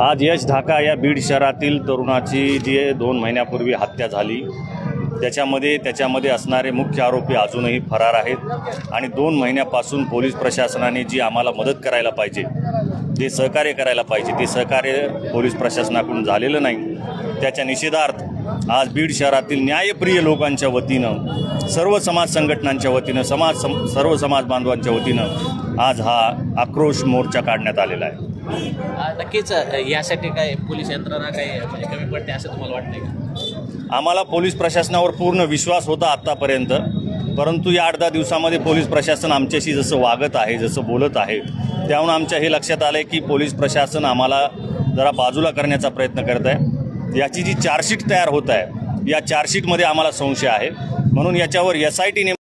आज यश ढाका या बीड शहरातील तरुणाची जी 2 महिन्यापूर्वी हत्या झाली त्याच्यामध्ये असणारे मुख्य आरोपी अजूनही फरार आहेत आणि 2 महिन्यापासून पोलीस प्रशासनाने जी आम्हाला मदत करायला पाहिजे, जे सहकार्य करायला पाहिजे, ते सहकार्य पोलीस प्रशासनाकडून झालेलं नाही। त्याच्या निषेधार्थ आज बीड शहरातील न्यायप्रिय लोकांच्या वतीनं, सर्व समाज संघटनांच्या वतीनं, सर्व समाज बांधवांच्या वतीनं आज हा आक्रोश मोर्चा काढण्यात आलेला आहे। नक्कीच यासाठी काय पोलीस यंत्रणा काय म्हणजे कमी पडते असं तुम्हाला वाटतंय का? आम्हाला पोलीस प्रशासनावर पूर्ण विश्वास होता आत्तापर्यंत, परंतु या 8-10 दिवसामध्ये पोलीस प्रशासन आमच्याशी जसं वागत आहे, जसं बोलत आहे, त्यामुळे आमच्या हे लक्षात आलं आहे की पोलीस प्रशासन आम्हाला जरा बाजूला करण्याचा प्रयत्न करत आहे। याची जी चार्जशीट तयार होत आहे, या चार्जशीटमध्ये आम्हाला संशय आहे, म्हणून याच्यावर SIT